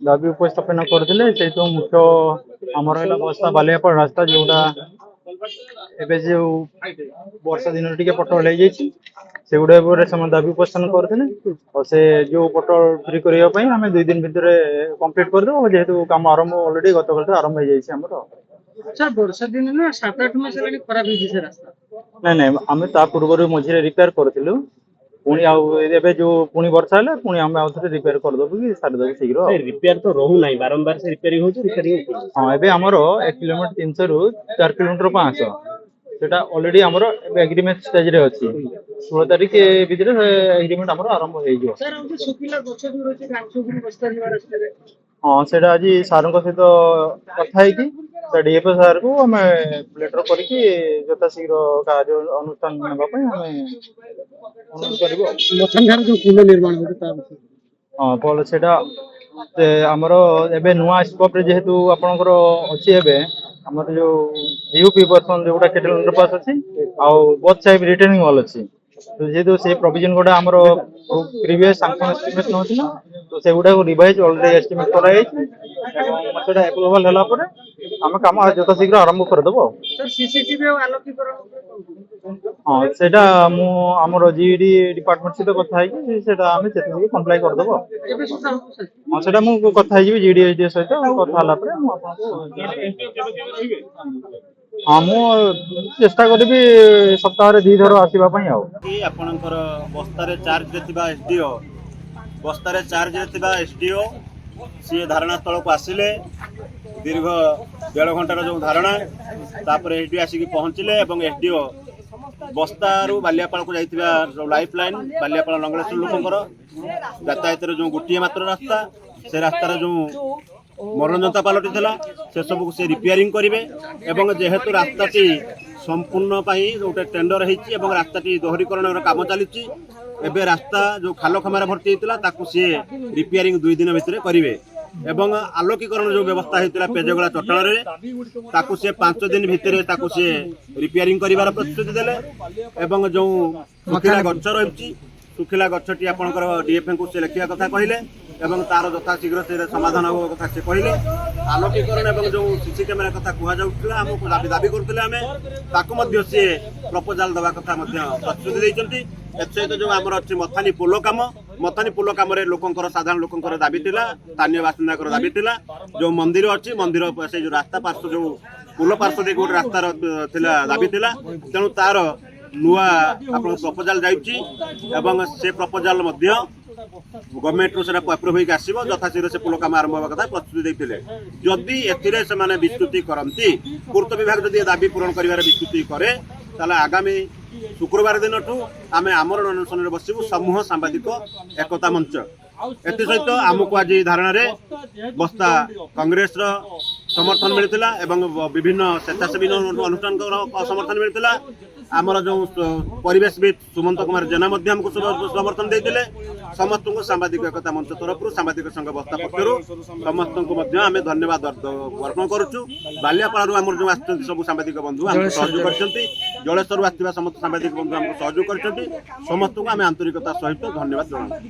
दाबी उपस्थापन करते से मुख्य आमर है बस्ता बालियापड़ रास्ता जोटा एवं जो वर्षा दिन टे पटल हो से गुड़ा दाबी उपस्थापन करते और से जो पटल फ्री करने आम 2 दिन भितर कंप्लीट करदेव जेहेतु कम आरंभ अलरेडी गत काल आरंभ हो जाए सर वर्षा दिन ना 7-8 मास खराब हो रास्ता ना आम पूर्व मझे रिपेयर करूँ पुणी आबे जो पुणी वर्षा है पुणी आम आउे रिपेयर करदेबू कि सारीदेव शीघ्र रिपेयर तो रहू ना बारंबार से रिपेयरिंग हो रिपेयरिंग हाँ एबे हमरो 1 किलोमीटर 300 रु 4 किलोमीटर 500 सेटा ऑलरेडी हमरो एग्रीमेंट स्टेज रे अछि 16 तारिख भितर एग्रीमेंट हमरो आरंभ हो जो सर हम सुखिला गछ दूर अछि गाछ गुन बस्ता निवार रास्ता रे हाँ सेटा आज सार सहित कथा है कि डीएफओ सार को आम लेटर करके यथा शीघ्र कार्य अनुष्ठान नापी आम अनुरोध कर जो पुल निर्माण होता हाँ पल से आमर एबे नुआ स्कोप रे जेहेतु आपनकर अछि एबे हमर जो यूपी पर्सन जोटा केटल अंडरपास अछि आ बोथ साइड रिटर्निंग वॉल अछि तो जेहेतु से प्रोविजन गोटा हमर प्रीवियस सैंक्शन एस्टिमेट नथिला तो से गुडा को रिवाइज ऑलरेडी एस्टिमेट करा सेटा अप्रूवल होला पर हम काम यथा शीघ्र आरंभ कर देबो सर सीसीटीवी आलोकीकरण हाँ सेटा मु हमर जीडी डिपार्टमेंट सहित कथा है कि सेटा हम सेति कंप्लाई कर देबो एबे सुधा हाँ सेटा मु कथा जीवी जीडी एसडी सहित कथा हला पर मु आपन हाँ मु चेष्टा करी सप्ताह 2 थर आसीबा पई आ आपनकर बस्तारे चार्ज रे थिबा एसडीओ बस्तारे चार्ज रे थिबा एसडीओ सी धारणा स्थल को आसिले दीर्घ 1.5 घंटार जो धारणा तापर एसडीओ आसिक पहुँचले एवं एसडीओ बस्तारू बालियापाल को जाइथिबा लाइफ लाइन बालियापाल लंगलेश्वर लोकंकर यातायात जो गोटे मात्र रास्ता से रास्तार जो मनोरंजनता पालटी थिला से सब से रिपेयरिंग करेंगे एवं जेहेतु रास्ताटी संपूर्ण गोटे टेंडर होती एवं रास्ताटी दोहरीकरण काम चली एवं रास्ता जो खाल खमार भर्ती होता ताकू सी रिपेयरिंग 2 दिन भितर करेंगे एवं आलोकीकरण जो व्यवस्था होता पेजगला चट्टाण ताकू से 5 दिन भितर ताकू से रिपेयरिंग करार प्रतिश्रुति देले एवं जो सुखिला गछ रही सुखिला गछटी आपंकर डीएफए को से लिखा कथा कहले एवं तार यथा शीघ्र से समाधान हो कथा से कहले आलोकीकरण एवं जो सीसी कैमेरा कथा कहला आमको दाबी करते आम ताकू सी प्रपोजाल दवा कथा प्रतिश्रुति देते सहित जो आमर अच्छी मथानी पोल कम लोकंर साधारण लोकंर दाबी थिला स्थानीय बासिंदा दाबी थिला जो मंदिर अच्छी मंदिर से जो रास्ता पार्श्व जो पोल पार्श्व गोटे रास्तार दाबी थिला तेणु तार नुआ आप प्रपोजाल जाइए से प्रपोजाल गवर्नमेंट से अप्रूव होकर आसो यथा शीघ्र से पुल कम आरंभ होगा कथा प्रतिश्रुति देते जदि ए विस्तृति करती पूर्त विभाग जदि दाबी पूरण कर विस्तृति करे आगामी शुक्रवार दिन आम आमर अनशन बसबू समूह सांबादिक एकता मंच एत सहित आमको आज धारणा बस्ता कांग्रेस समर्थन मिलता विभिन्न स्वेच्छासेवी अनुष्ठान समर्थन मिलता आमर जो परिवेशविद सुमंत कुमार जेना हमको समर्थन देते समस्त को सांबादिक एकता मंच तरफ सांबादिक संघ बस्ता पक्ष समस्त को आम धन्यवाद अर्पण करुचु बालियापाड़ आमर जो आस सब सांबादिक बंधु आमको सहयोग कर जलेश्वर आसवा समस्त सांबादिक बंधु आमको सहयोग कर समस्त को आम आंतरिकता सहित धन्यवाद जनाऊँ।